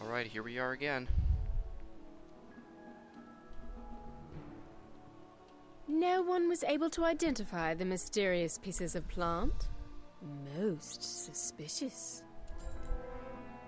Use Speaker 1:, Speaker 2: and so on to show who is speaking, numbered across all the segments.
Speaker 1: Alright, here we are again.
Speaker 2: No one was able to identify the mysterious pieces of plant? Most suspicious.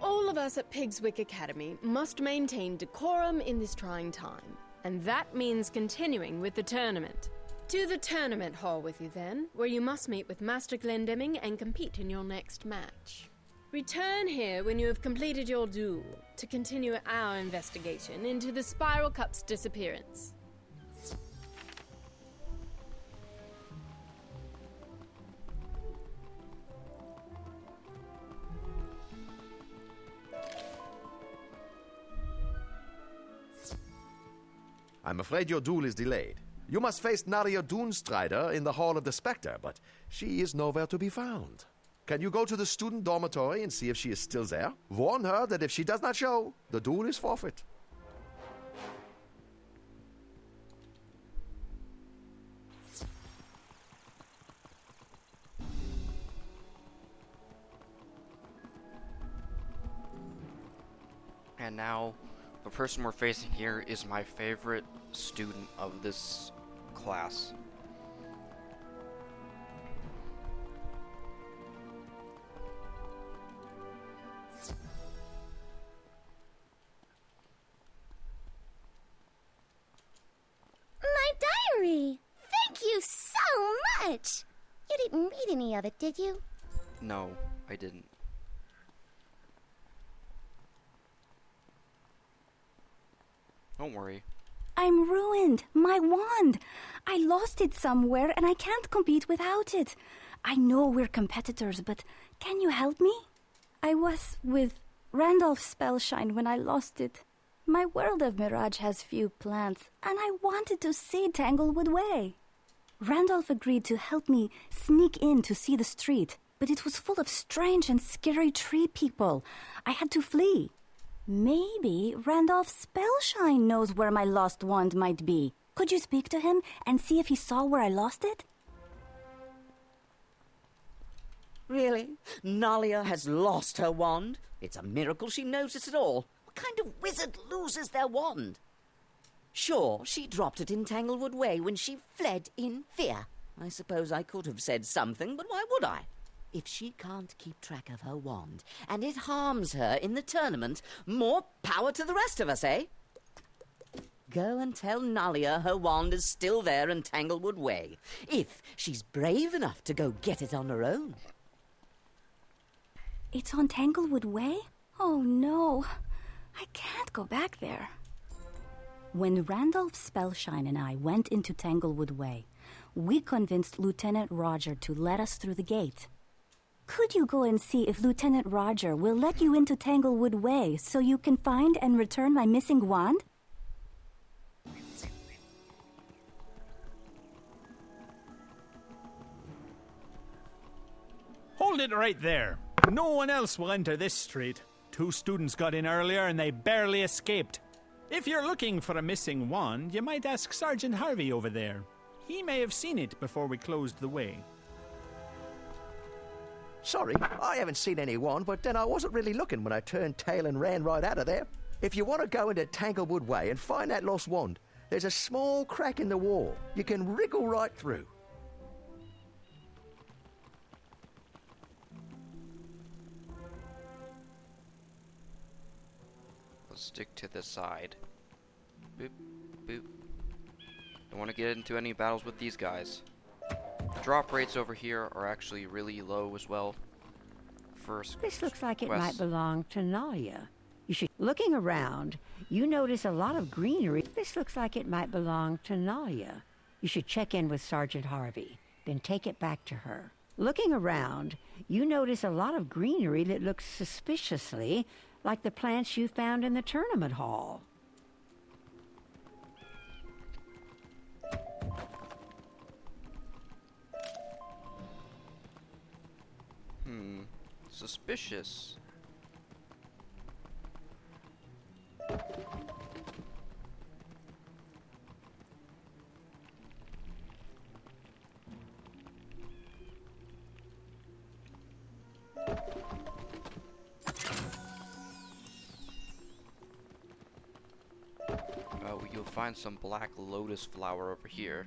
Speaker 2: All of us at Pigswick Academy must maintain decorum in this trying time, and that means continuing with the tournament. To the tournament hall with you then, where you must meet with Master Glendemming and compete in your next match. Return here when you have completed your duel to continue our investigation into the Spiral Cup's disappearance.
Speaker 3: I'm afraid your duel is delayed. You must face Naria Doonstrider in the Hall of the Spectre, but she is nowhere to be found. Can you go to the student dormitory and see if she is still there? Warn her that if she does not show, the duel is forfeit.
Speaker 1: And now, the person we're facing here is my favorite student of this class.
Speaker 4: My diary! Thank you so much! You didn't read any of it, did you?
Speaker 1: No, I didn't. Don't worry.
Speaker 5: I'm ruined. My wand. I lost it somewhere and I can't compete without it. I know we're competitors, but can you help me? I was with Randolph Spellshine when I lost it. My world of Mirage has few plants, and I wanted to see Tanglewood Way. Randolph agreed to help me sneak in to see the street, but it was full of strange and scary tree people. I had to flee. Maybe Randolph Spellshine knows where my lost wand might be. Could you speak to him and see if he saw where I lost it?
Speaker 6: Really? Nalia has lost her wand? It's a miracle she knows it at all. What kind of wizard loses their wand? Sure, she dropped it in Tanglewood Way when she fled in fear. I suppose I could have said something, but why would I? If she can't keep track of her wand, and it harms her in the tournament, more power to the rest of us, eh? Go and tell Nalia her wand is still there in Tanglewood Way, if she's brave enough to go get it on her own.
Speaker 5: It's on Tanglewood Way? Oh no, I can't go back there. When Randolph Spellshine and I went into Tanglewood Way, we convinced Lieutenant Roger to let us through the gate. Could you go and see if Lieutenant Roger will let you into Tanglewood Way so you can find and return my missing wand?
Speaker 7: Hold it right there. No one else will enter this street. 2 students got in earlier and they barely escaped. If you're looking for a missing wand, you might ask Sergeant Harvey over there. He may have seen it before we closed the way.
Speaker 3: Sorry, I haven't seen any wand, but then I wasn't really looking when I turned tail and ran right out of there. If you want to go into Tanglewood Way and find that lost wand, there's a small crack in the wall. You can wriggle right through.
Speaker 1: Let's stick to the side. Boop, boop. Don't want to get into any battles with these guys. The drop rates over here are actually really low as well. First,
Speaker 8: This looks like it
Speaker 1: quest.
Speaker 8: might belong to Nalia. You should... Looking around, you notice a lot of greenery. This looks like it might belong to Nalia. You should check in with Sergeant Harvey, then take it back to her. Looking around, you notice a lot of greenery that looks suspiciously like the plants you found in the tournament hall.
Speaker 1: Suspicious. you'll find some black lotus flower over here.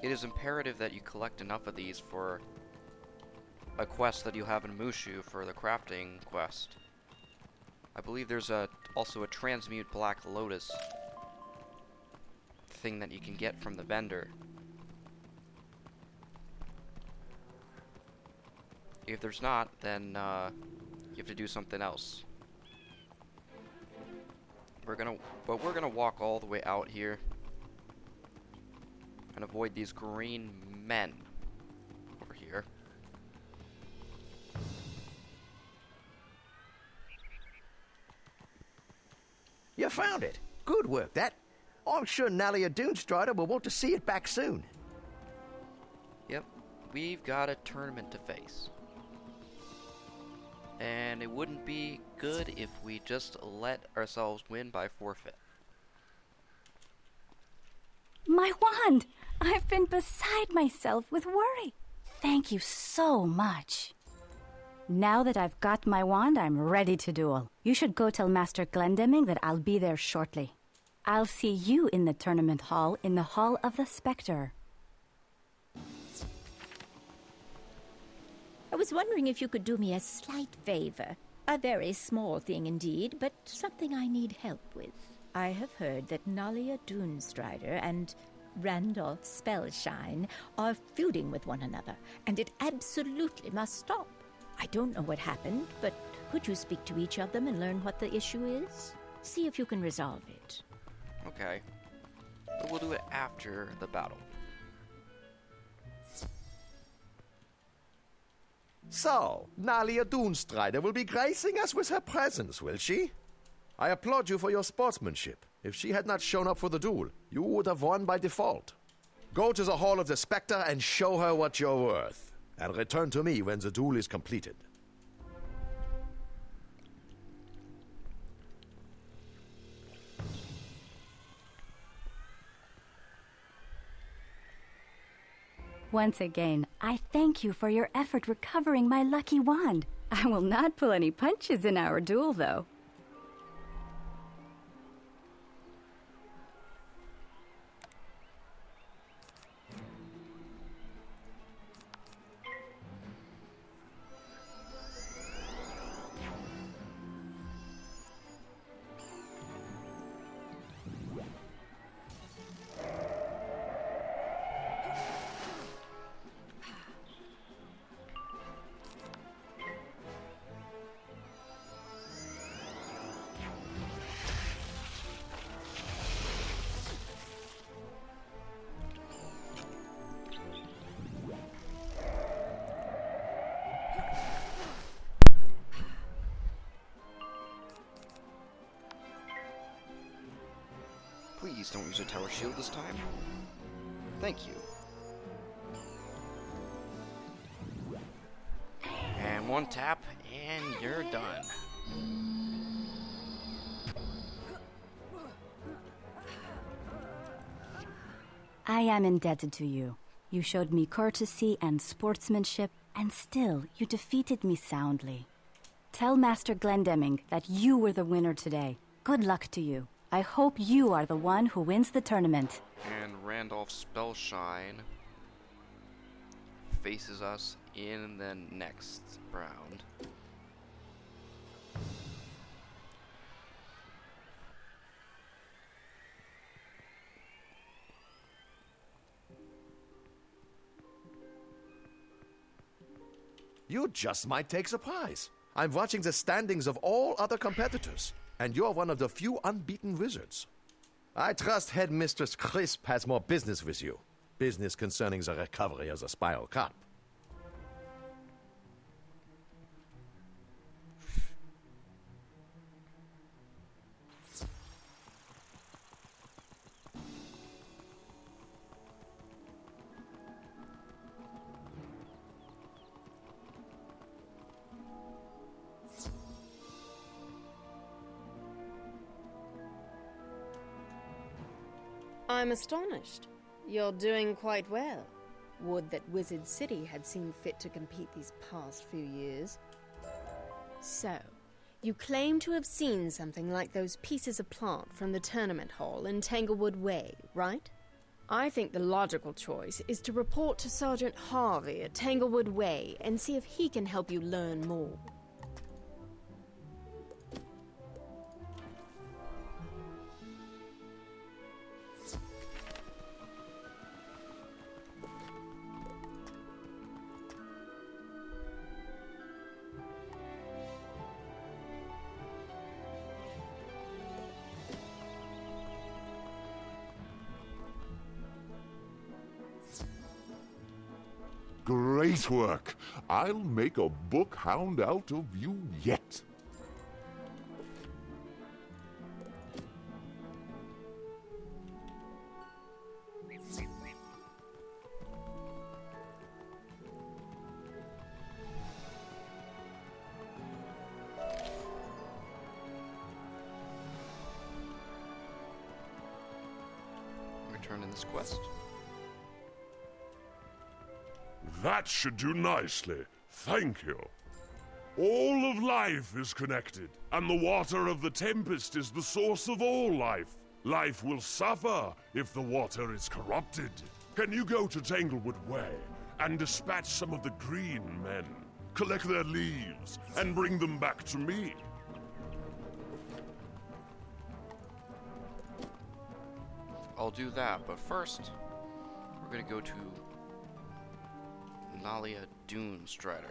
Speaker 1: It is imperative that you collect enough of these for a quest that you have in Mushu for the crafting quest. I believe there's also a transmute black lotus thing that you can get from the vendor. If there's not, then you have to do something else. We're gonna walk all the way out here and avoid these green men over here.
Speaker 9: You found it. Good work, that. I'm sure Nalia Doonstrider will want to see it back soon.
Speaker 1: Yep, we've got a tournament to face. And it wouldn't be good if we just let ourselves win by forfeit.
Speaker 5: My wand! I've been beside myself with worry. Thank you so much. Now that I've got my wand, I'm ready to duel. You should go tell Master Glendemming that I'll be there shortly. I'll see you in the tournament hall in the Hall of the Spectre.
Speaker 10: I was wondering if you could do me a slight favor. A very small thing indeed, but something I need help with. I have heard that Nalia Doonstrider and Randolph Spellshine are feuding with one another, and it absolutely must stop. I don't know what happened, but could you speak to each of them and learn what the issue is? See if you can resolve it.
Speaker 1: Okay. But we'll do it after the battle.
Speaker 3: So, Nalia Doonstrider will be gracing us with her presence, will she? I applaud you for your sportsmanship. If she had not shown up for the duel, you would have won by default. Go to the Hall of the Spectre and show her what you're worth. And return to me when the duel is completed.
Speaker 5: Once again, I thank you for your effort recovering my lucky wand. I will not pull any punches in our duel, though.
Speaker 1: Please don't use a tower shield this time. Thank you. And one tap, and you're done.
Speaker 5: I am indebted to you. You showed me courtesy and sportsmanship, and still you defeated me soundly. Tell Master Glendemming that you were the winner today. Good luck to you. I hope you are the one who wins the tournament.
Speaker 1: And Randolph Spellshine faces us in the next round.
Speaker 3: You just might take surprise. I'm watching the standings of all other competitors, and you're one of the few unbeaten wizards. I trust Headmistress Crisp has more business with you. Business concerning the recovery of the Spiral Cup.
Speaker 2: I'm astonished. You're doing quite well. Would that Wizard City had seen fit to compete these past few years. So, you claim to have seen something like those pieces of plant from the tournament hall in Tanglewood Way, right? I think the logical choice is to report to Sergeant Harvey at Tanglewood Way and see if he can help you learn more.
Speaker 11: Great work. I'll make a book hound out of you yet.
Speaker 1: Return in this quest.
Speaker 11: That should do nicely. Thank you. All of life is connected, and the water of the Tempest is the source of all life. Life will suffer if the water is corrupted. Can you go to Tanglewood Way and dispatch some of the green men? Collect their leaves and bring them back to me.
Speaker 1: I'll do that, but first, we're gonna go to Nalia Dunestrider.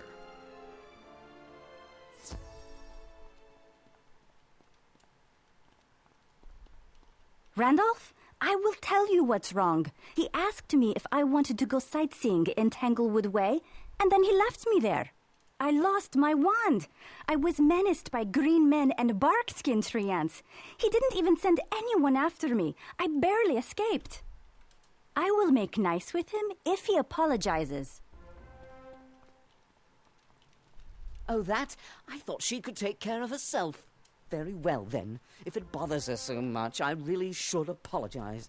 Speaker 5: Randolph, I will tell you what's wrong. He asked me if I wanted to go sightseeing in Tanglewood Way, and then he left me there. I lost my wand. I was menaced by green men and barkskin tree ants. He didn't even send anyone after me. I barely escaped. I will make nice with him if he apologizes.
Speaker 6: Oh, that? I thought she could take care of herself. Very well, then. If it bothers her so much, I really should apologize.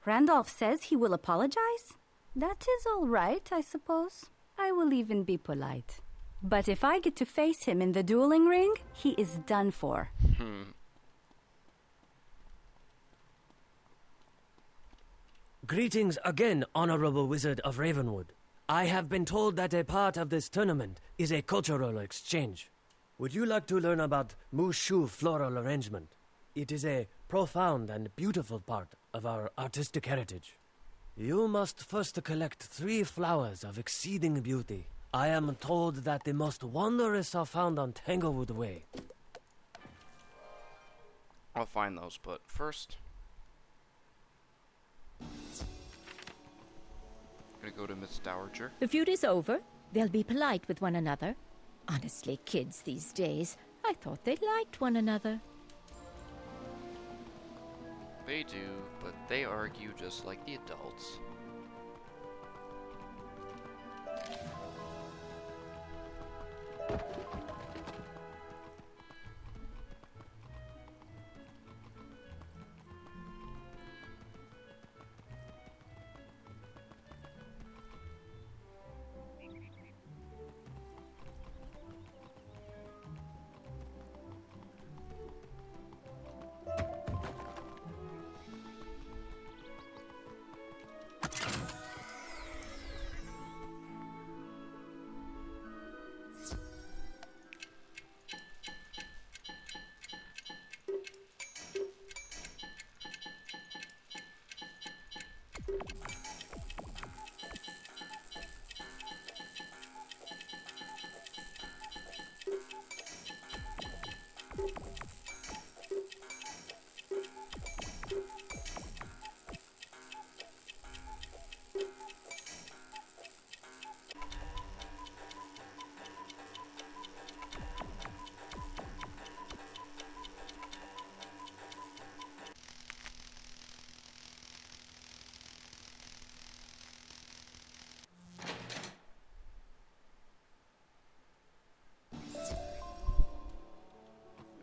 Speaker 5: Randolph says he will apologize? That is all right, I suppose. I will even be polite. But if I get to face him in the dueling ring, he is done for.
Speaker 12: Greetings again, Honorable Wizard of Ravenwood. I have been told that a part of this tournament is a cultural exchange. Would you like to learn about Mushu floral arrangement? It is a profound and beautiful part of our artistic heritage. You must first collect 3 flowers of exceeding beauty. I am told that the most wondrous are found on Tanglewood Way.
Speaker 1: I'll find those, but first, I'm gonna go to Miss Dowager.
Speaker 10: The feud is over. They'll be polite with one another. Honestly, kids these days, I thought they liked one another.
Speaker 1: They do, but they argue just like the adults.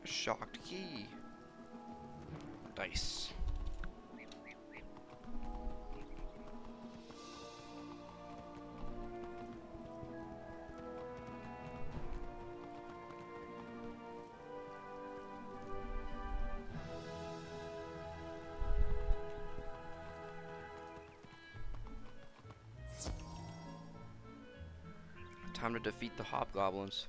Speaker 1: Shocked key. Dice. time to defeat the hobgoblins.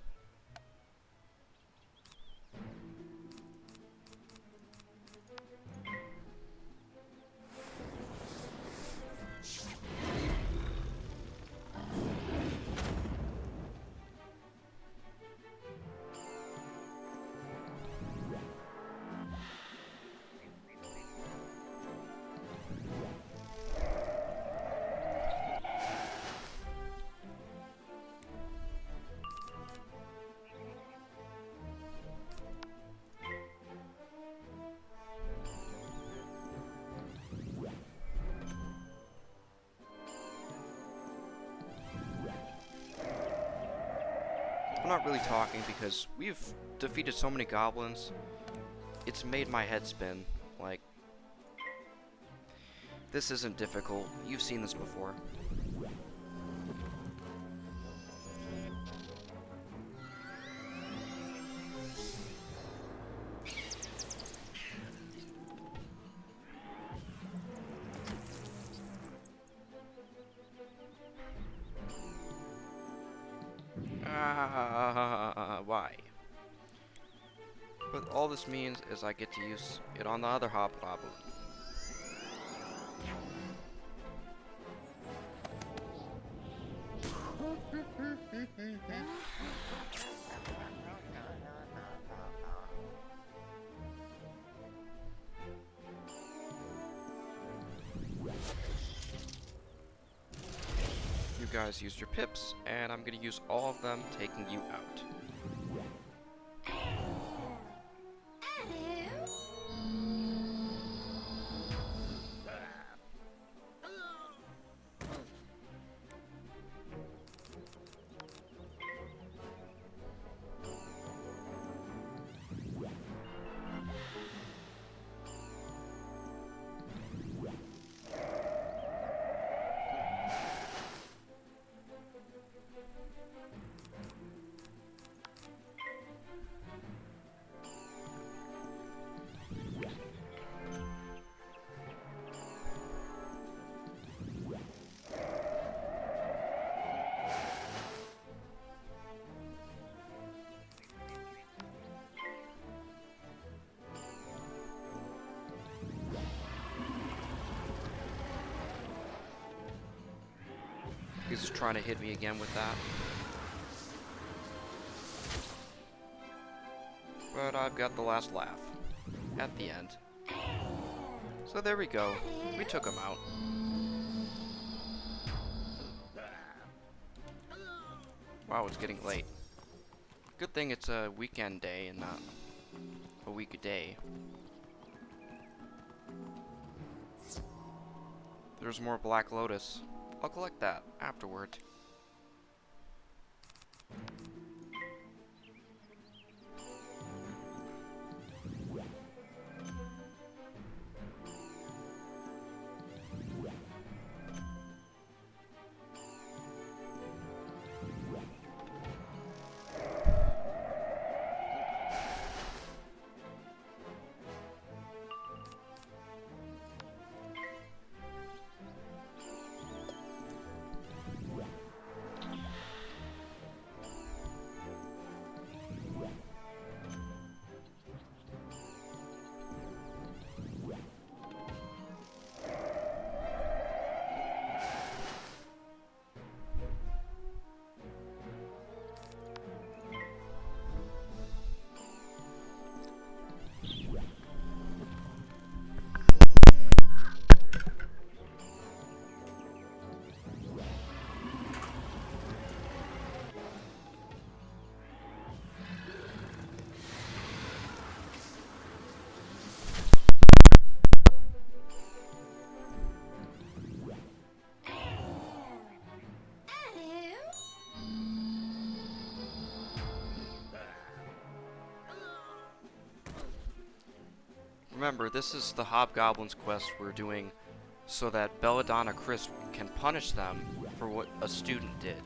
Speaker 1: I'm not really talking because we've defeated so many goblins. It's made my head spin. Like, this isn't difficult. You've seen this before. Why? But all this means is I get to use it on the other hobgoblin. You guys used your pips, and I'm gonna use all of them, taking you out. He's just trying to hit me again with that. But I've got the last laugh at the end. So there we go. We took him out. Wow, it's getting late. Good thing it's a weekend day and not a weekday. There's more Black Lotus. I'll collect that afterward. Remember, this is the Hobgoblin's quest we're doing so that Belladonna Crisp can punish them for what a student did.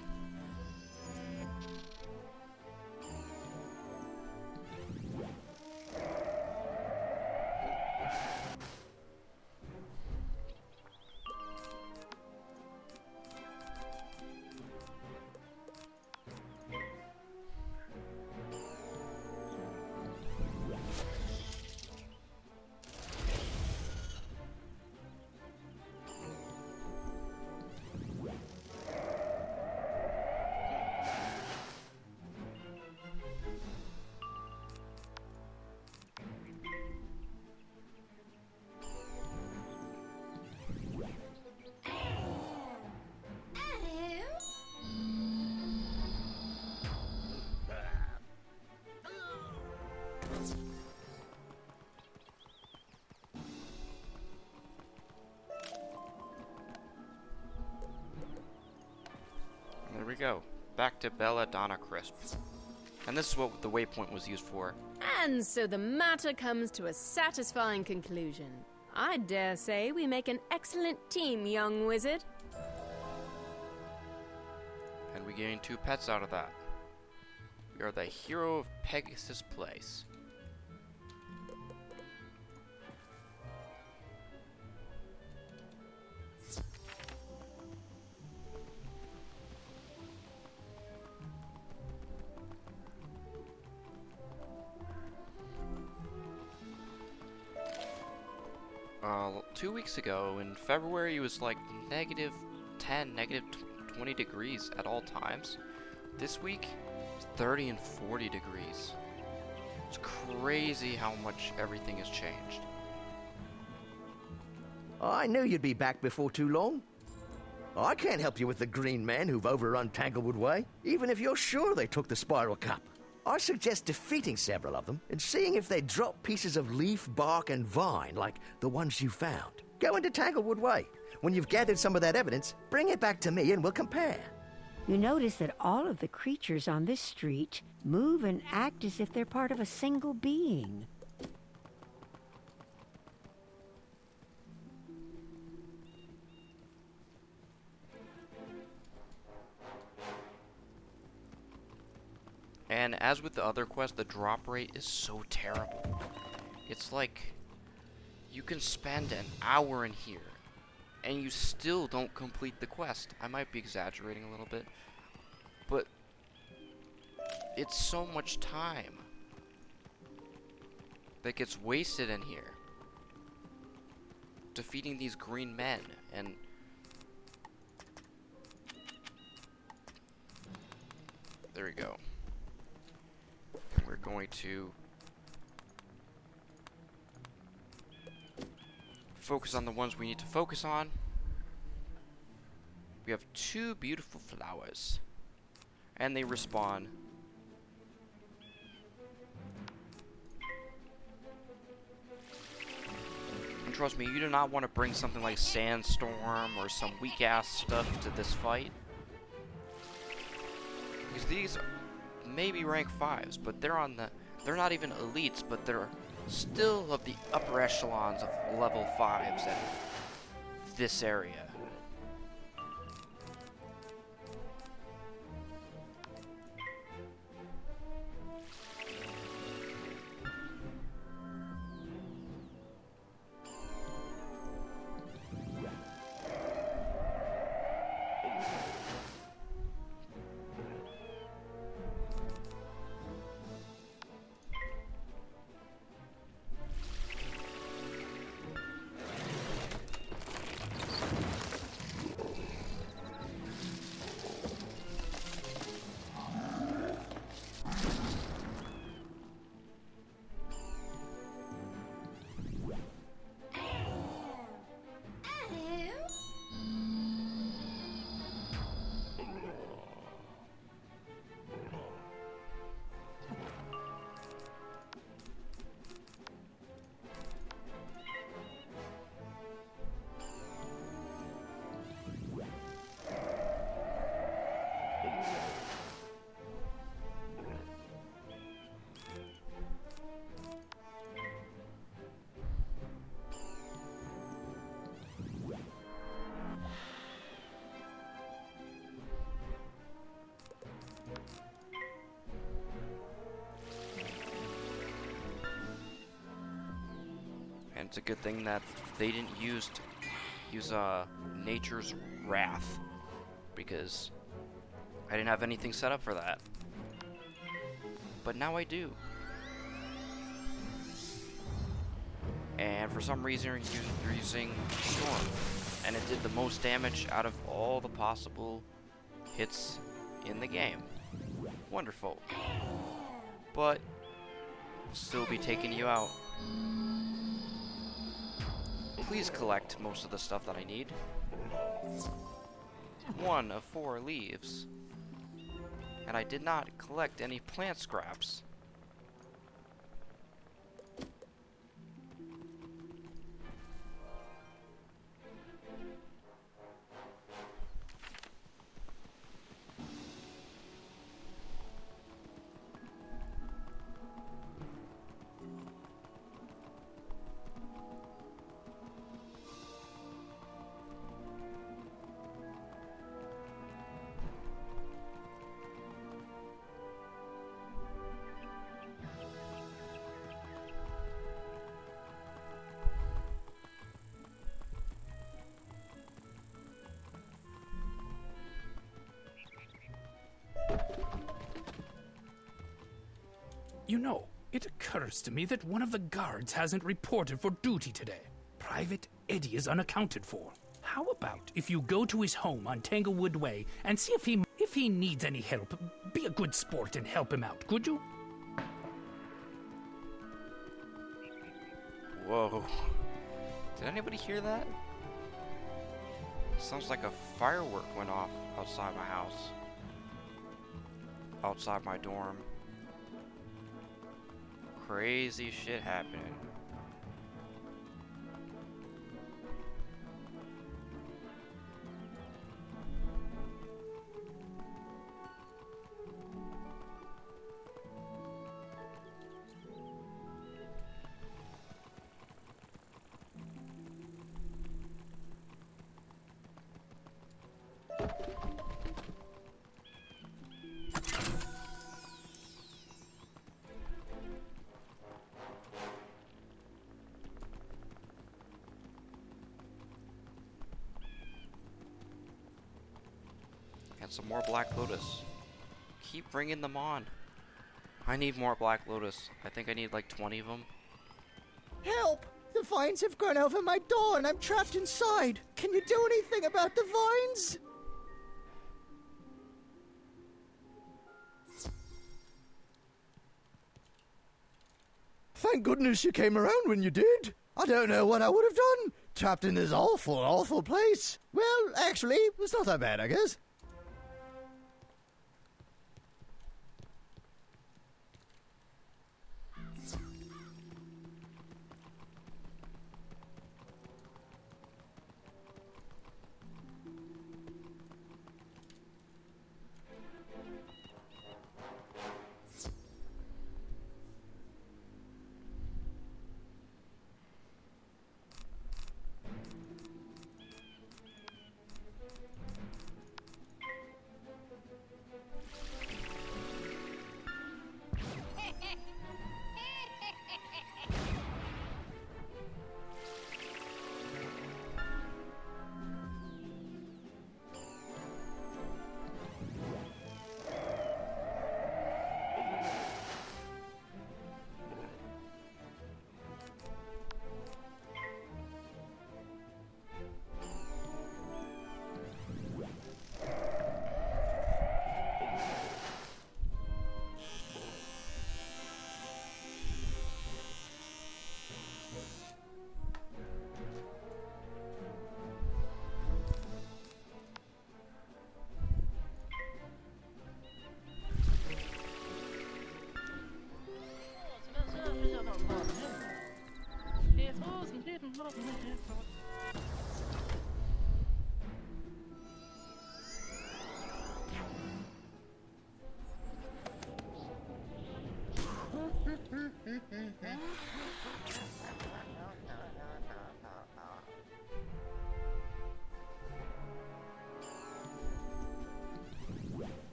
Speaker 1: we go. Back to Belladonna Crisp. And this is what the waypoint was used for.
Speaker 2: And so the matter comes to a satisfying conclusion. I dare say we make an excellent team, young wizard.
Speaker 1: And we gain 2 pets out of that. We are the hero of Pegasus Place. Two weeks ago in February, it was like -10, -20 degrees at all times. This week, it's 30 and 40 degrees. It's crazy how much everything has changed.
Speaker 9: I knew you'd be back before too long. I can't help you with the green men who've overrun Tanglewood Way, even if you're sure they took the Spiral Cup. I suggest defeating several of them and seeing if they drop pieces of leaf, bark, and vine like the ones you found. Go into Tanglewood Way. When you've gathered some of that evidence, bring it back to me and we'll compare.
Speaker 8: You notice that all of the creatures on this street move and act as if they're part of a single being.
Speaker 1: And as with the other quests, the drop rate is so terrible. It's like you can spend an hour in here and you still don't complete the quest. I might be exaggerating a little bit, but it's so much time that gets wasted in here defeating these green men. And there we go. We're going to focus on the ones we need to focus on. We have 2 beautiful flowers, and they respawn. And trust me, you do not want to bring something like Sandstorm or some weak-ass stuff to this fight, because these maybe rank 5s, but they're not even elites, but they're still of the upper echelons of level 5s in this area. And it's a good thing that they didn't use Nature's Wrath, because I didn't have anything set up for that. But now I do. And for some reason you're using Storm, and it did the most damage out of all the possible hits in the game. Wonderful. But I'll still be taking you out. Please collect most of the stuff that I need. 1 of 4 leaves. And I did not collect any plant scraps.
Speaker 13: You know, it occurs to me that one of the guards hasn't reported for duty today. Private Eddie is unaccounted for. How about if you go to his home on Tanglewood Way and see if he needs any help? Be a good sport and help him out, could you?
Speaker 1: Whoa. Did anybody hear that? Sounds like a firework went off outside my house. Outside my dorm. Crazy shit happening. And some more Black Lotus. Keep bringing them on. I need more Black Lotus. I think I need like 20 of them.
Speaker 14: Help! The vines have grown over my door and I'm trapped inside. Can you do anything about the vines? Thank goodness you came around when you did. I don't know what I would have done. Trapped in this awful, awful place. Well, actually, it's not that bad, I guess.